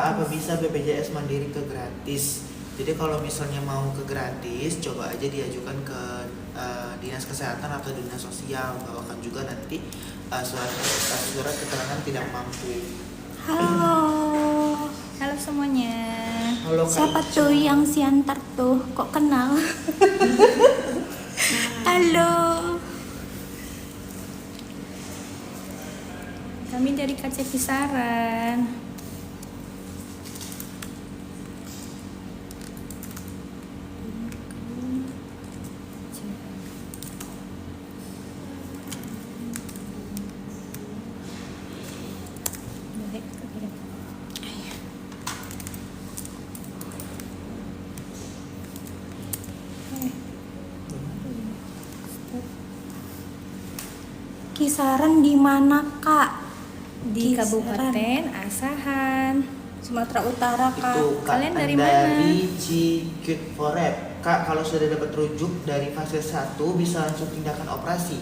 apa bisa BPJS Mandiri ke gratis? Jadi kalau misalnya mau ke gratis, coba aja diajukan ke Dinas Kesehatan atau Dinas Sosial. Bawakan juga nanti surat keterangan tidak mampu. Halo. Halo semuanya. Halo Kak Siapa Ica. tuh yang siantar tuh? Kok kenal? Halo. Kami dari KC Kisaran. Kisaran di mana, Kak? Di Kisaran. Kabupaten Asahan, Sumatera Utara, Kak. Itu Kak, Kalian dari dari Cikforep. Kak, kalau sudah dapat rujuk dari fase 1 bisa langsung tindakan operasi.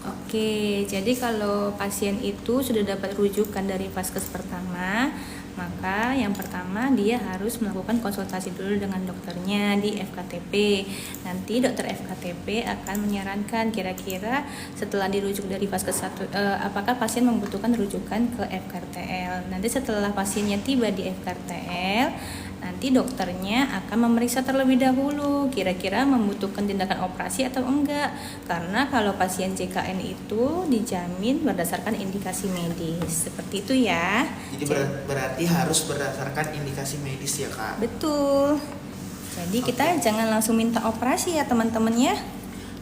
Oke, jadi kalau pasien itu sudah dapat rujukan dari vaskes pertama, maka yang pertama dia harus melakukan konsultasi dulu dengan dokternya di FKTP. Nanti dokter FKTP akan menyarankan kira-kira setelah dirujuk dari vaskes 1 apakah pasien membutuhkan rujukan ke FKRTL. Nanti setelah pasiennya tiba di FKRTL, nanti dokternya akan memeriksa terlebih dahulu kira-kira membutuhkan tindakan operasi atau enggak. Karena kalau pasien JKN itu dijamin berdasarkan indikasi medis. Seperti itu ya. Jadi berarti harus berdasarkan indikasi medis ya Kak. Betul. Jadi kita jangan langsung minta operasi ya teman-teman ya.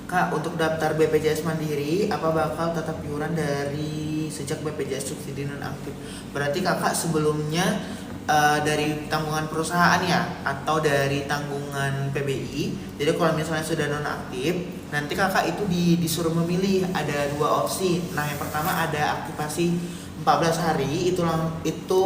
Kak, untuk daftar BPJS Mandiri, apa bakal tetap iuran dari sejak BPJS subsidi nonaktif? Berarti kakak sebelumnya dari tanggungan perusahaan ya, atau dari tanggungan PBI. Jadi kalau misalnya sudah nonaktif, nanti kakak itu disuruh memilih ada 2 opsi. Nah, yang pertama ada aktivasi 14 hari, itu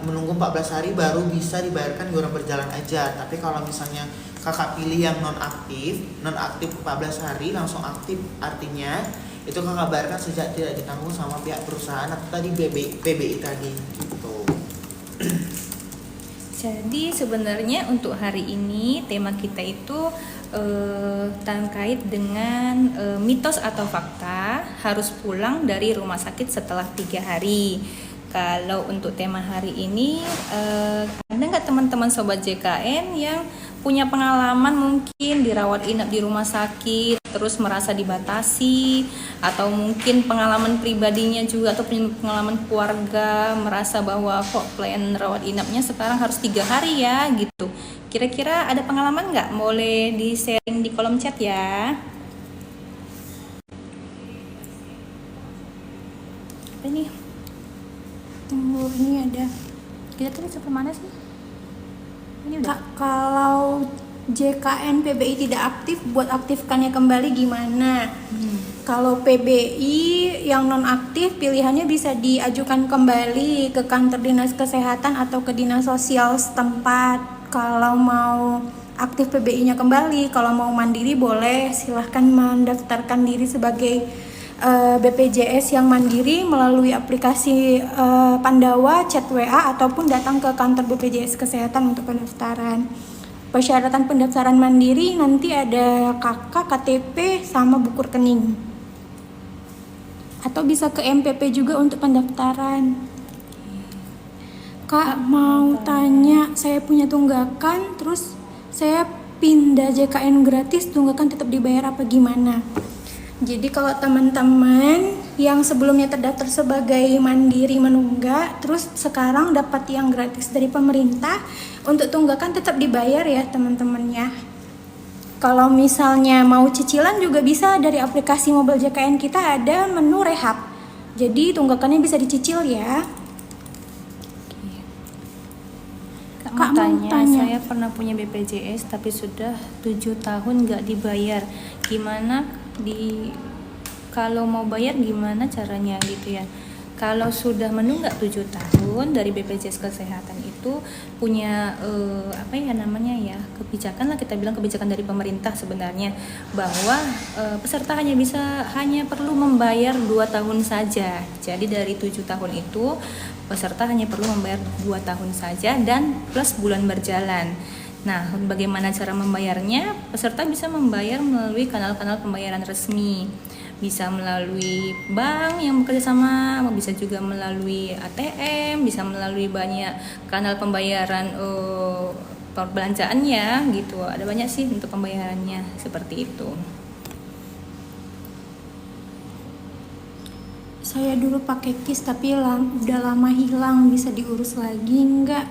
menunggu 14 hari baru bisa dibayarkan iuran berjalan aja. Tapi kalau misalnya kakak pilih yang nonaktif 14 hari langsung aktif, artinya itu kakak bayarkan sejak tidak ditanggung sama pihak perusahaan atau tadi PBI tadi gitu. Jadi sebenarnya untuk hari ini tema kita itu terkait dengan mitos atau fakta harus pulang dari rumah sakit setelah 3 hari. Kalau untuk tema hari ini ada nggak teman-teman sobat JKN yang punya pengalaman mungkin dirawat inap di rumah sakit terus merasa dibatasi, atau mungkin pengalaman pribadinya juga atau pengalaman keluarga merasa bahwa kok plan rawat inapnya sekarang harus 3 hari ya gitu. Kira-kira ada pengalaman nggak? Boleh di sharing di kolom chat ya. Apa ini? Tunggu, ini ada. Kita tadi sampai mana sih? Ini udah. Kak, kalau JKN PBI tidak aktif, buat aktifkannya kembali gimana? Kalau PBI yang non aktif, pilihannya bisa diajukan kembali ke kantor dinas kesehatan atau ke dinas sosial setempat. Kalau mau aktif PBI-nya kembali, kalau mau mandiri boleh silahkan mendaftarkan diri sebagai BPJS yang mandiri melalui aplikasi Pandawa, chat WA, ataupun datang ke kantor BPJS Kesehatan untuk pendaftaran. Persyaratan pendaftaran mandiri nanti ada KK, KTP, sama buku rekening. Atau bisa ke MPP juga untuk pendaftaran. Kak, mau tanya, saya punya tunggakan, terus saya pindah JKN gratis, tunggakan tetap dibayar apa gimana? Jadi kalau teman-teman yang sebelumnya terdaftar sebagai mandiri menunggak, terus sekarang dapat yang gratis dari pemerintah, untuk tunggakan tetap dibayar ya teman-teman ya. Kalau misalnya mau cicilan juga bisa, dari aplikasi mobile JKN kita ada menu rehab. Jadi tunggakannya bisa dicicil ya. Kak mau tanya, saya pernah punya BPJS tapi sudah 7 tahun nggak dibayar. Gimana kalau mau bayar gimana caranya gitu ya? Kalau sudah menunggak 7 tahun dari BPJS Kesehatan itu punya kebijakan lah, kita bilang kebijakan dari pemerintah sebenarnya, bahwa peserta hanya perlu membayar 2 tahun saja. Jadi dari 7 tahun itu peserta hanya perlu membayar 2 tahun saja dan plus bulan berjalan. Nah, bagaimana cara membayarnya? Peserta bisa membayar melalui kanal-kanal pembayaran resmi. Bisa melalui bank yang bekerja sama, bisa juga melalui ATM, bisa melalui banyak kanal pembayaran perbelanjaannya gitu. Ada banyak sih untuk pembayarannya seperti itu. Saya dulu pakai KIS tapi udah lama hilang, bisa diurus lagi enggak?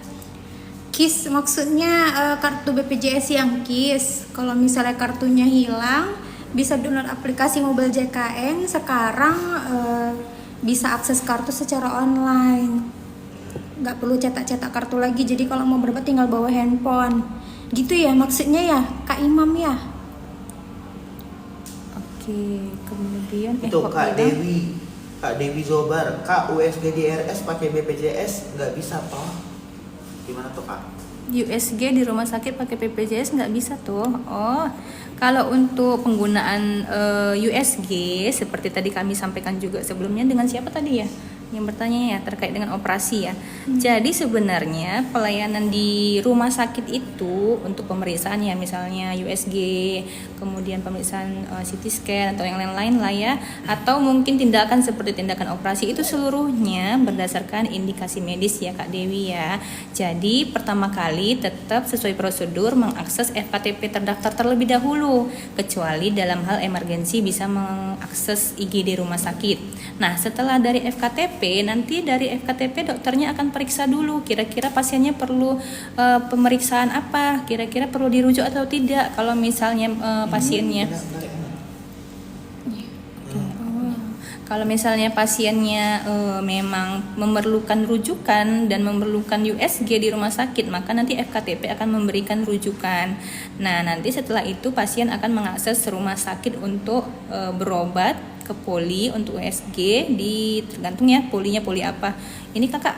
KIS maksudnya kartu BPJS yang KIS. Kalau misalnya kartunya hilang, bisa download aplikasi Mobile JKN. Sekarang bisa akses kartu secara online, nggak perlu cetak-cetak kartu lagi. Jadi kalau mau berobat tinggal bawa handphone. Gitu ya maksudnya ya, Kak Imam ya? Oke, kemudian Itu kok Kak bilang- Dewi Zobar, Kak USG DRS pakai BPJS nggak bisa toh? Gimana tuh Kak? USG di rumah sakit pakai BPJS nggak bisa tuh. Oh, kalau untuk penggunaan USG seperti tadi kami sampaikan juga sebelumnya, dengan siapa tadi ya yang bertanya ya terkait dengan operasi ya. Jadi sebenarnya pelayanan di rumah sakit itu untuk pemeriksaan ya, misalnya USG, kemudian pemeriksaan CT scan atau yang lain-lain lah ya, atau mungkin tindakan seperti tindakan operasi, itu seluruhnya berdasarkan indikasi medis ya Kak Dewi ya. Jadi pertama kali tetap sesuai prosedur mengakses FKTP terdaftar terlebih dahulu, kecuali dalam hal emergensi bisa mengakses IGD rumah sakit. Nah, setelah dari FKTP, nanti dari FKTP dokternya akan periksa dulu kira-kira pasiennya perlu pemeriksaan apa, kira-kira perlu dirujuk atau tidak. Kalau misalnya pasiennya Kalau misalnya pasiennya memang memerlukan rujukan dan memerlukan USG di rumah sakit, maka nanti FKTP akan memberikan rujukan. Nah, nanti setelah itu pasien akan mengakses rumah sakit untuk berobat ke poli untuk USG, tergantung ya polinya poli apa. Ini kakak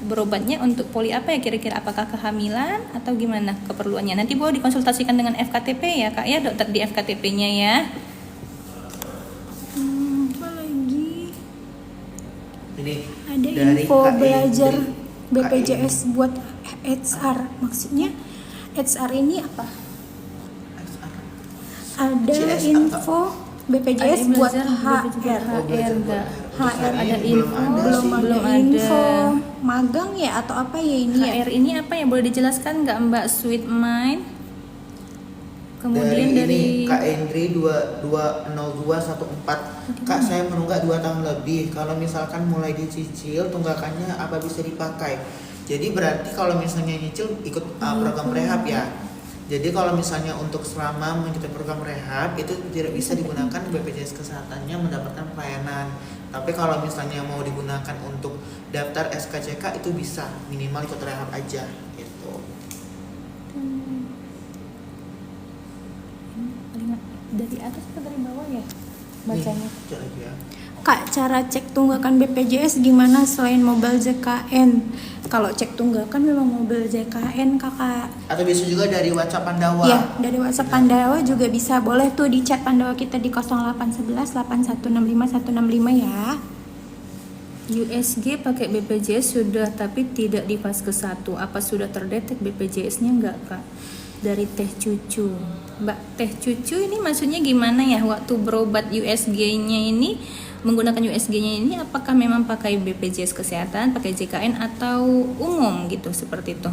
berobatnya untuk poli apa ya kira-kira, apakah kehamilan atau gimana keperluannya? Nanti boleh dikonsultasikan dengan FKTP ya kak ya, dokter di FKTP-nya ya. Ini Ada dari info Kak belajar Indri. BPJS buat HR. Maksudnya HR ini apa? Ada CS info BPJS buat belajar HR. Oh, belajar buat HR ada Ini info, belum ada ada. info magang ya atau apa ya ini ya? HR ini apa ya, boleh dijelaskan nggak Mbak Sweet Mind? Kemudian dari ini Kak Indri 220214. Kak, saya menunggak 2 tahun lebih. Kalau misalkan mulai dicicil, tunggakannya apa bisa dipakai? Jadi berarti kalau misalnya nyicil ikut program rehab ya. Jadi kalau misalnya untuk selama mengikuti program rehab itu tidak bisa digunakan BPJS kesehatannya mendapatkan pelayanan. Tapi kalau misalnya mau digunakan untuk daftar SKCK itu bisa, minimal ikut rehab aja gitu. dari atas atau dari bawah ya bacanya? Nih, cek lagi ya. Kak, cara cek tunggakan BPJS gimana selain Mobile JKN? Kalau cek tunggakan memang Mobile JKN kakak. Atau bisa juga dari WhatsApp Pandawa. Ya, dari WhatsApp Pandawa juga bisa. Boleh tuh di chat Pandawa kita di 0811 8165 165 ya. USG pakai BPJS sudah tapi tidak di fase 1. Apa sudah terdetek BPJS-nya enggak kak? Dari Teh Cucu. Mbak Teh Cucu ini maksudnya gimana ya, waktu berobat USG-nya ini, menggunakan USG-nya ini apakah memang pakai BPJS kesehatan, pakai JKN atau umum gitu, seperti itu?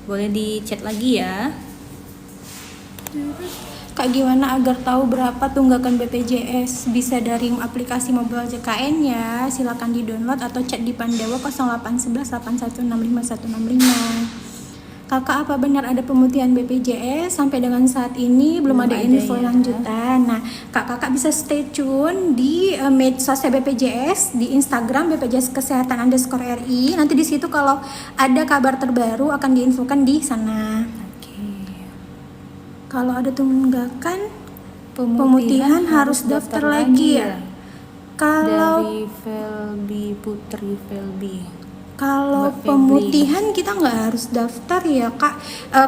Boleh di chat lagi ya. Kak, gimana agar tahu berapa tunggakan BPJS? Bisa dari aplikasi Mobile JKN ya. Silakan di-download atau chat di Pandawa 0811 8165 165. Kakak, apa benar ada pemutihan BPJS? Sampai dengan saat ini belum ada info ya. lanjutan. Nah, kakak bisa stay tune di medsos BPJS, di Instagram BPJS Kesehatan _RI. Nanti di situ kalau ada kabar terbaru akan diinfokan di sana. Oke. Kalau ada tunggakan pemutihan harus daftar lagi ya. Kalau Dari Velbi Putri Velbi. Kalau Mbak Febri. pemutihan kita nggak harus daftar ya Kak.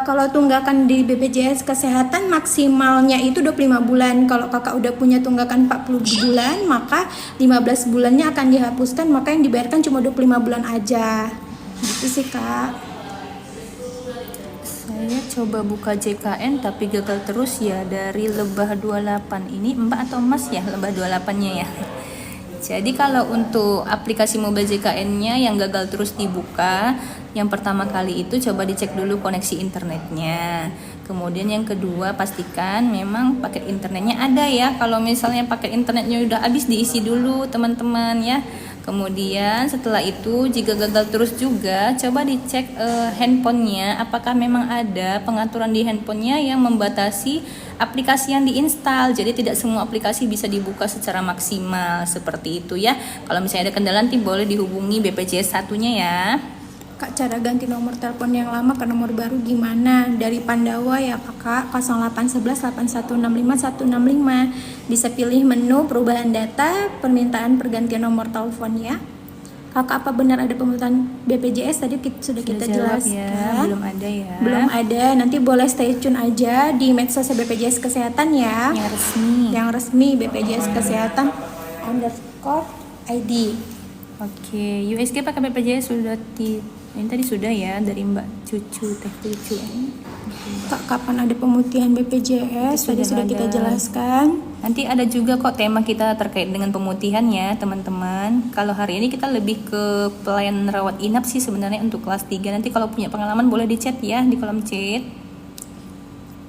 Kalau tunggakan di BPJS Kesehatan maksimalnya itu 25 bulan. Kalau Kakak udah punya tunggakan 40 bulan, maka 15 bulannya akan dihapuskan, maka yang dibayarkan cuma 25 bulan aja. Gitu sih Kak. Saya coba buka JKN tapi gagal terus ya. Dari Lebah 28 ini Mbak atau Mas ya Lebah 28-nya ya. Jadi kalau untuk aplikasi mobile JKN-nya yang gagal terus dibuka, yang pertama kali itu coba dicek dulu koneksi internetnya. Kemudian yang kedua, pastikan memang paket internetnya ada ya. Kalau misalnya paket internetnya udah habis, diisi dulu teman-teman ya. Kemudian setelah itu jika gagal terus juga, coba dicek handphonenya apakah memang ada pengaturan di handphonenya yang membatasi aplikasi yang diinstal. Jadi tidak semua aplikasi bisa dibuka secara maksimal seperti itu ya. Kalau misalnya ada kendala nanti boleh dihubungi BPJS satunya ya. Kak, cara ganti nomor telepon yang lama ke nomor baru gimana? Dari Pandawa ya Kakak, 0811 8165 165. Bisa pilih menu perubahan data, permintaan pergantian nomor telepon ya. Kakak, apa benar ada pemutahan BPJS? Tadi sudah kita jawab jelaskan. ya, belum ada ya. Belum ada, nanti boleh stay tune aja di medsos BPJS Kesehatan ya. Yang resmi. Yang resmi BPJS Kesehatan _ID. Oke, USG pakai BPJS sudah ini tadi sudah ya dari Mbak Cucu Teh Cucu. Kak, kapan ada pemutihan BPJS? Tadi sudah kita jelaskan. Nanti ada juga kok tema kita terkait dengan pemutihan ya teman-teman. Kalau hari ini kita lebih ke pelayanan rawat inap sih sebenarnya untuk kelas 3. Nanti kalau punya pengalaman boleh di chat ya di kolom chat.